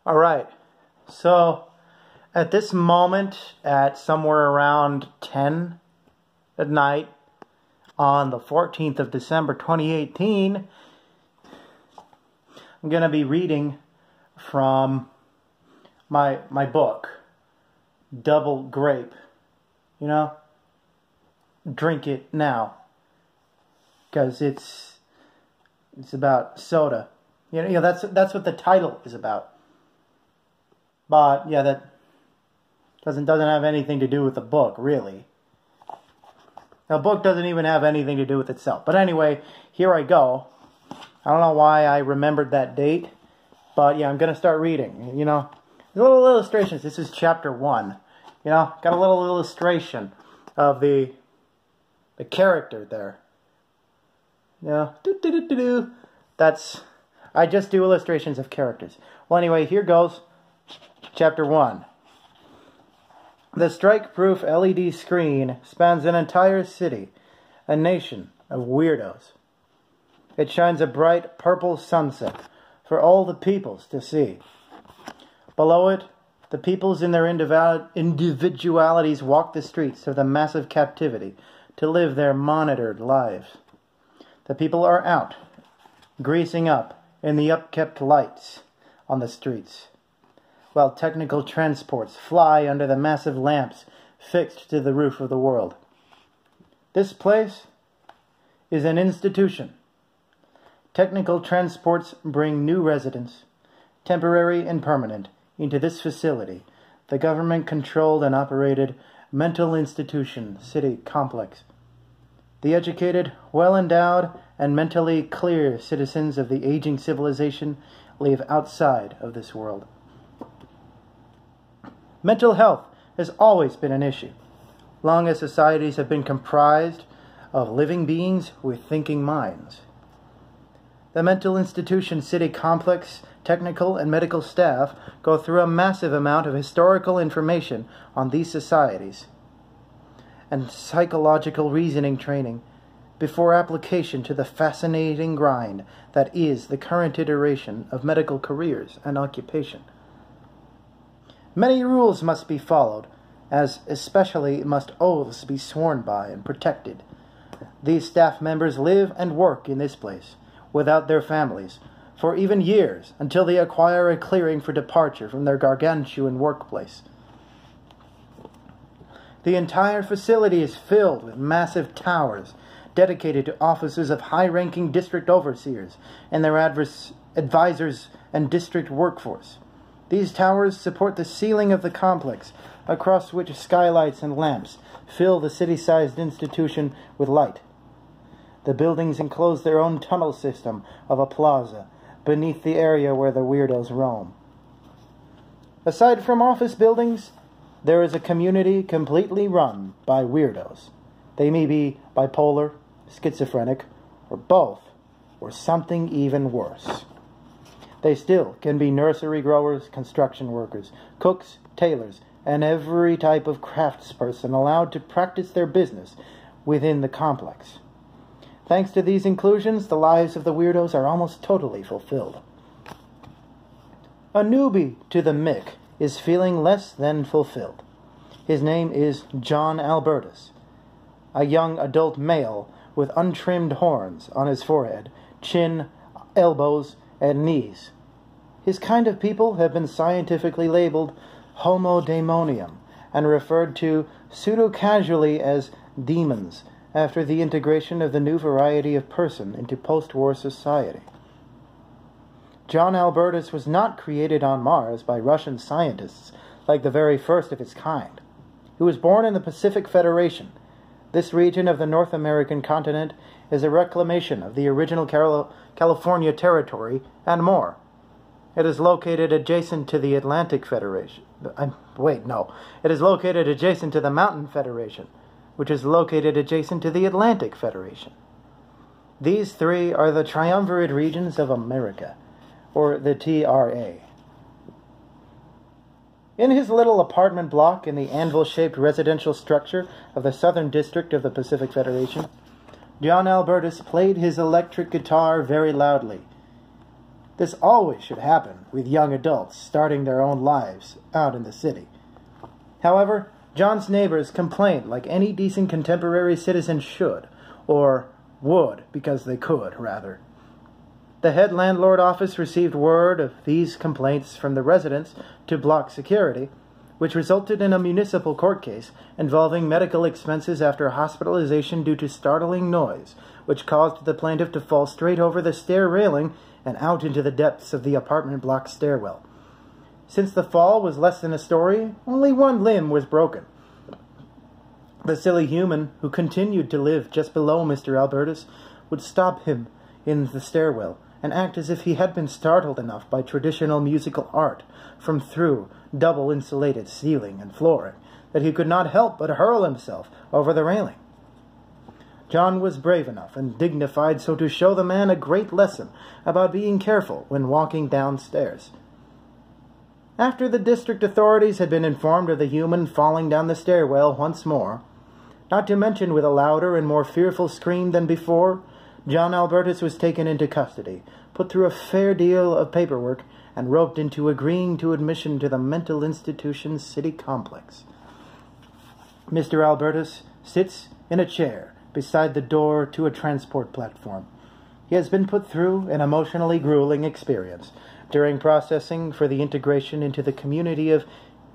All right, so at this moment, at somewhere around 10 at night on the 14th of December 2018, I'm going to be reading from my book, Double Grape. You know, drink it now, because it's about soda. You know that's what the title is about. But yeah, that doesn't have anything to do with the book, really. The book doesn't even have anything to do with itself. But anyway, here I go. I don't know why I remembered that date, but yeah, I'm going to start reading. You know, little illustrations. This is chapter 1. You know, got a little illustration of the character there. You know, that's, I just do illustrations of characters. Well, anyway, here goes. Chapter 1. The strike-proof LED screen spans an entire city, a nation of weirdos. It shines a bright purple sunset for all the peoples to see. Below it, the peoples in their individualities walk the streets of the massive captivity to live their monitored lives. The people are out, greasing up in the upkept lights on the streets, while technical transports fly under the massive lamps fixed to the roof of the world. This place is an institution. Technical transports bring new residents, temporary and permanent, into this facility, the government-controlled and operated mental institution city complex. The educated, well-endowed, and mentally clear citizens of the aging civilization live outside of this world. Mental health has always been an issue, long as societies have been comprised of living beings with thinking minds. The mental institution city complex, technical and medical staff go through a massive amount of historical information on these societies and psychological reasoning training before application to the fascinating grind that is the current iteration of medical careers and occupation. Many rules must be followed, as especially must oaths be sworn by and protected. These staff members live and work in this place, without their families, for even years, until they acquire a clearing for departure from their gargantuan workplace. The entire facility is filled with massive towers dedicated to offices of high-ranking district overseers and their advisors and district workforce. These towers support the ceiling of the complex, across which skylights and lamps fill the city-sized institution with light. The buildings enclose their own tunnel system of a plaza beneath the area where the weirdos roam. Aside from office buildings, there is a community completely run by weirdos. They may be bipolar, schizophrenic, or both, or something even worse. They still can be nursery growers, construction workers, cooks, tailors, and every type of craftsperson allowed to practice their business within the complex. Thanks to these inclusions, the lives of the weirdos are almost totally fulfilled. A newbie to the Mick is feeling less than fulfilled. His name is John Albertus, a young adult male with untrimmed horns on his forehead, chin, elbows, and knees. His kind of people have been scientifically labeled Homo daemonium and referred to pseudo-casually as demons after the integration of the new variety of person into post-war society. John Albertus was not created on Mars by Russian scientists like the very first of its kind. He was born in the Pacific Federation. This region of the North American continent is a reclamation of the original California territory and more. It is located adjacent to the Atlantic Federation. It is located adjacent to the Mountain Federation, which is located adjacent to the Atlantic Federation. These three are the triumvirate regions of America, or the TRA. In his little apartment block in the anvil-shaped residential structure of the Southern District of the Pacific Federation, John Albertus played his electric guitar very loudly. This always should happen with young adults starting their own lives out in the city. However, John's neighbors complained like any decent contemporary citizen should, or would, because they could, rather. The head landlord office received word of these complaints from the residents to block security, which resulted in a municipal court case involving medical expenses after hospitalization due to startling noise, which caused the plaintiff to fall straight over the stair railing and out into the depths of the apartment block stairwell. Since the fall was less than a story, only one limb was broken. The silly human, who continued to live just below Mr. Albertus, would stop him in the stairwell and act as if he had been startled enough by traditional musical art from through double-insulated ceiling and flooring that he could not help but hurl himself over the railing. John was brave enough and dignified so to show the man a great lesson about being careful when walking downstairs. After the district authorities had been informed of the human falling down the stairwell once more, not to mention with a louder and more fearful scream than before, John Albertus was taken into custody, put through a fair deal of paperwork, and roped into agreeing to admission to the mental institution's city complex. Mr. Albertus sits in a chair beside the door to a transport platform. He has been put through an emotionally grueling experience during processing for the integration into the community of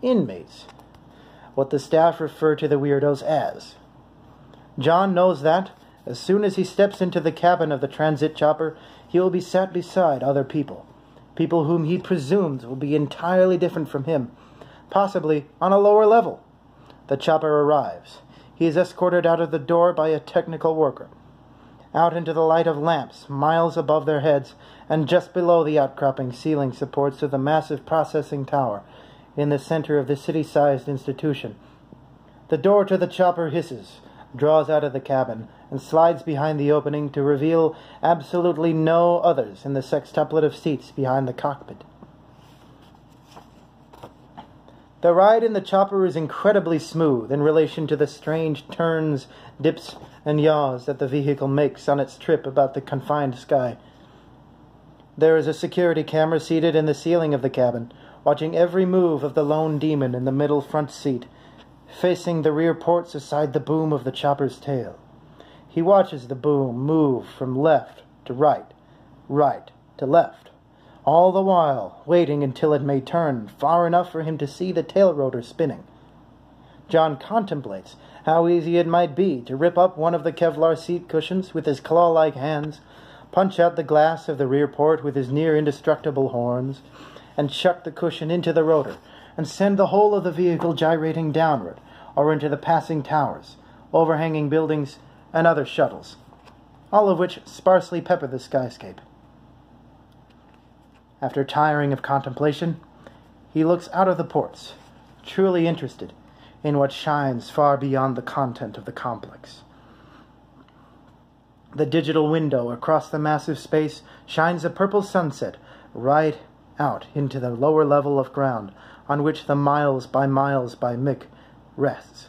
inmates, what the staff refer to the weirdos as. John knows that, as soon as he steps into the cabin of the transit chopper, he will be sat beside other people whom he presumes will be entirely different from him, possibly on a lower level. The chopper arrives. He is escorted out of the door by a technical worker, out into the light of lamps miles above their heads and just below the outcropping ceiling supports of the massive processing tower in the center of the city-sized institution. The door to the chopper hisses, draws out of the cabin, and slides behind the opening to reveal absolutely no others in the sextuplet of seats behind the cockpit. The ride in the chopper is incredibly smooth in relation to the strange turns, dips, and yaws that the vehicle makes on its trip about the confined sky. There is a security camera seated in the ceiling of the cabin, watching every move of the lone demon in the middle front seat, facing the rear ports aside the boom of the chopper's tail. He watches the boom move from left to right, right to left, all the while waiting until it may turn far enough for him to see the tail rotor spinning. John contemplates how easy it might be to rip up one of the Kevlar seat cushions with his claw-like hands, punch out the glass of the rear port with his near-indestructible horns, and chuck the cushion into the rotor, and send the whole of the vehicle gyrating downward, or into the passing towers, overhanging buildings, and other shuttles, all of which sparsely pepper the skyscape. After tiring of contemplation, he looks out of the ports, truly interested in what shines far beyond the content of the complex. The digital window across the massive space shines a purple sunset right out into the lower level of ground on which the miles by Mick rests.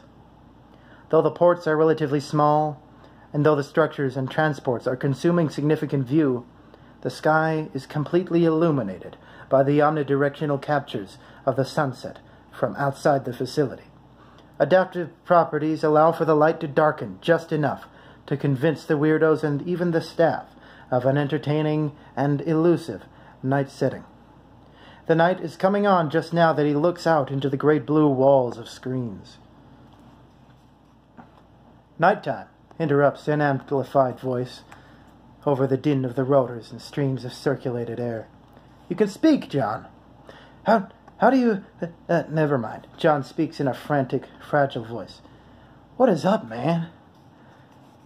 Though the ports are relatively small, and though the structures and transports are consuming significant view, the sky is completely illuminated by the omnidirectional captures of the sunset from outside the facility. Adaptive properties allow for the light to darken just enough to convince the weirdos and even the staff of an entertaining and elusive night setting. The night is coming on just now that he looks out into the great blue walls of screens. "Nighttime," interrupts an amplified voice over the din of the rotors and streams of circulated air. "You can speak, John." How do you... never mind." John speaks in a frantic, fragile voice. "What is up, man?"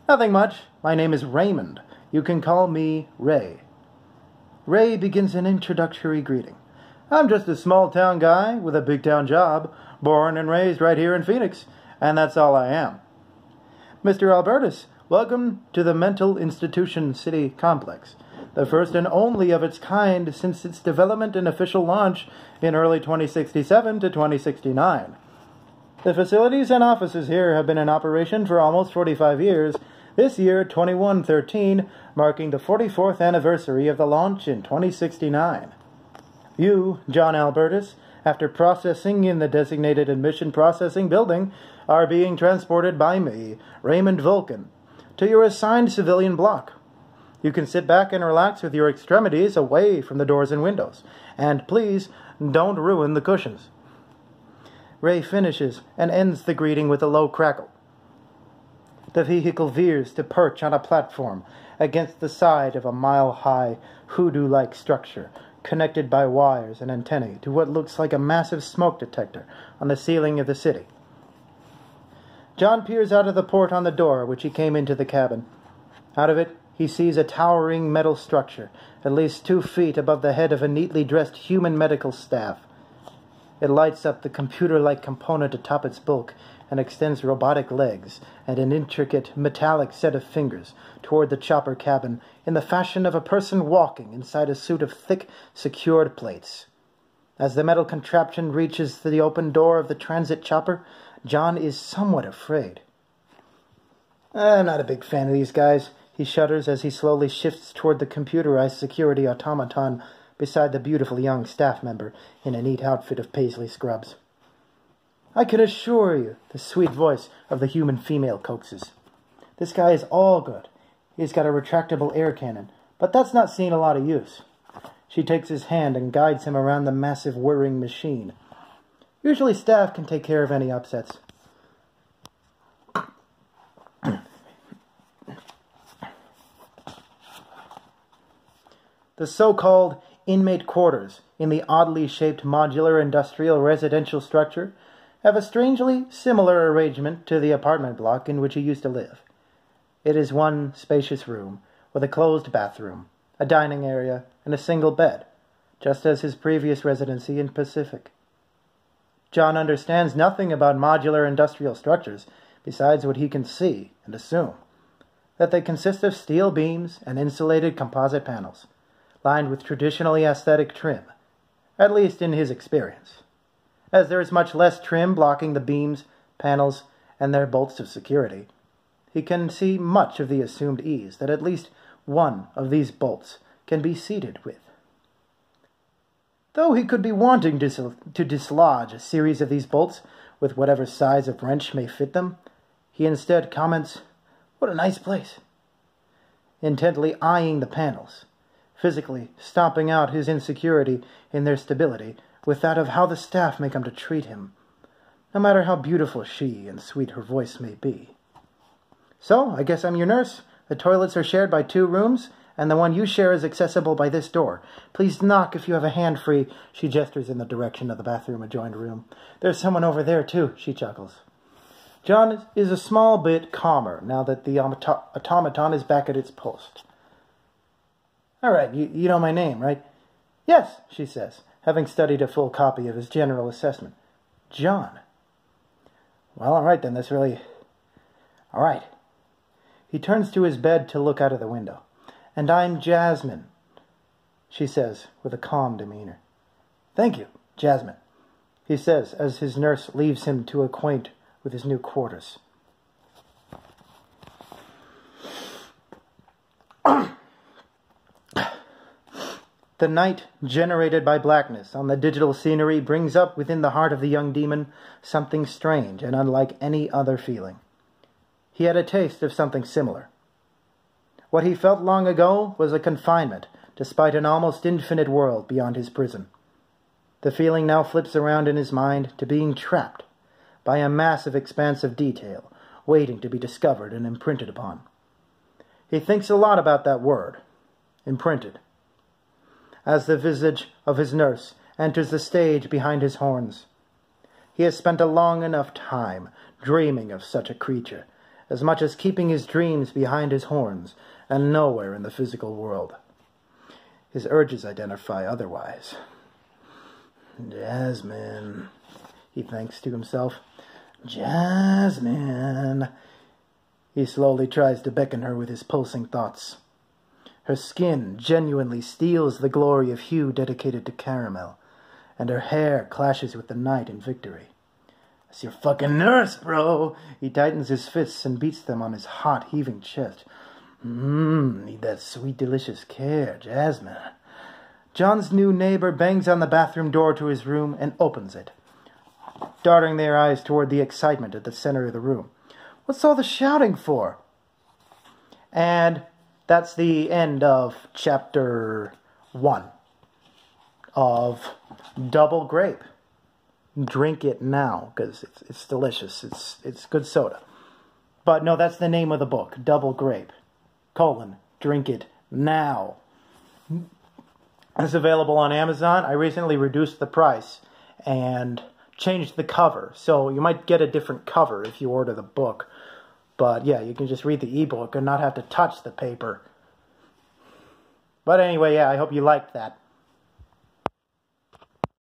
"Nothing much. My name is Raymond. You can call me Ray." Ray begins an introductory greeting. "I'm just a small-town guy with a big-town job, born and raised right here in Phoenix, and that's all I am." "Mr. Albertus, welcome to the Mental Institution City Complex, the first and only of its kind since its development and official launch in early 2067 to 2069. The facilities and offices here have been in operation for almost 45 years, This year, 2113, marking the 44th anniversary of the launch in 2069. You, John Albertus, after processing in the designated admission processing building, are being transported by me, Raymond Vulcan, to your assigned civilian block. You can sit back and relax with your extremities away from the doors and windows. And please, don't ruin the cushions. Ray finishes and ends the greeting with a low crackle. The vehicle veers to perch on a platform against the side of a mile-high, hoodoo-like structure, connected by wires and antennae to what looks like a massive smoke detector on the ceiling of the city. John peers out of the port on the door which he came into the cabin. Out of it, he sees a towering metal structure, at least 2 feet above the head of a neatly dressed human medical staff. It lights up the computer-like component atop its bulk and extends robotic legs and an intricate metallic set of fingers toward the chopper cabin in the fashion of a person walking inside a suit of thick, secured plates. As the metal contraption reaches the open door of the transit chopper, John is somewhat afraid. I'm not a big fan of these guys, he shudders as he slowly shifts toward the computerized security automaton beside the beautiful young staff member in a neat outfit of paisley scrubs. I can assure you, the sweet voice of the human female coaxes. This guy is all good. He's got a retractable air cannon, but that's not seeing a lot of use. She takes his hand and guides him around the massive whirring machine. Usually staff can take care of any upsets. The so-called inmate quarters in the oddly shaped modular industrial residential structure have a strangely similar arrangement to the apartment block in which he used to live. It is one spacious room with a closed bathroom, a dining area, and a single bed, just as his previous residency in Pacific. John understands nothing about modular industrial structures besides what he can see and assume, that they consist of steel beams and insulated composite panels, lined with traditionally aesthetic trim, at least in his experience. As there is much less trim blocking the beams, panels, and their bolts of security, he can see much of the assumed ease that at least one of these bolts can be seated with. Though he could be wanting to dislodge a series of these bolts with whatever size of wrench may fit them, he instead comments, "What a nice place," intently eyeing the panels, physically stomping out his insecurity in their stability with that of how the staff may come to treat him, no matter how beautiful she and sweet her voice may be. "So, I guess I'm your nurse. The toilets are shared by 2 rooms, and the one you share is accessible by this door. Please knock if you have a hand free." She gestures in the direction of the bathroom-adjoined room. "There's someone over there, too," she chuckles. John is a small bit calmer now that the automaton is back at its post. "All right, you know my name, right?" "Yes," she says, having studied a full copy of his general assessment. "John." "Well, all right then, that's really... all right." He turns to his bed to look out of the window. "And I'm Jasmine," she says with a calm demeanor. "Thank you, Jasmine," he says as his nurse leaves him to acquaint with his new quarters. The night generated by blackness on the digital scenery brings up within the heart of the young demon something strange and unlike any other feeling. He had a taste of something similar. What he felt long ago was a confinement, despite an almost infinite world beyond his prison. The feeling now flips around in his mind to being trapped by a massive expanse of detail, waiting to be discovered and imprinted upon. He thinks a lot about that word, imprinted, as the visage of his nurse enters the stage behind his horns. He has spent a long enough time dreaming of such a creature, as much as keeping his dreams behind his horns and nowhere in the physical world. His urges identify otherwise. "Jasmine," he thinks to himself. "Jasmine." He slowly tries to beckon her with his pulsing thoughts. Her skin genuinely steals the glory of hue dedicated to caramel, and her hair clashes with the night in victory. A It's your fucking nurse, bro. He tightens his fists and beats them on his hot, heaving chest. Need that sweet, delicious care, Jasmine. John's new neighbor bangs on the bathroom door to his room and opens it, darting their eyes toward the excitement at the center of the room. What's all the shouting for? And that's the end of chapter 1 of Double Grape. Drink it now, because it's delicious. It's good soda. But no, that's the name of the book, Double Grape, drink it now. It's available on Amazon. I recently reduced the price and changed the cover, so you might get a different cover if you order the book. But yeah, you can just read the ebook and not have to touch the paper. But anyway, yeah, I hope you liked that.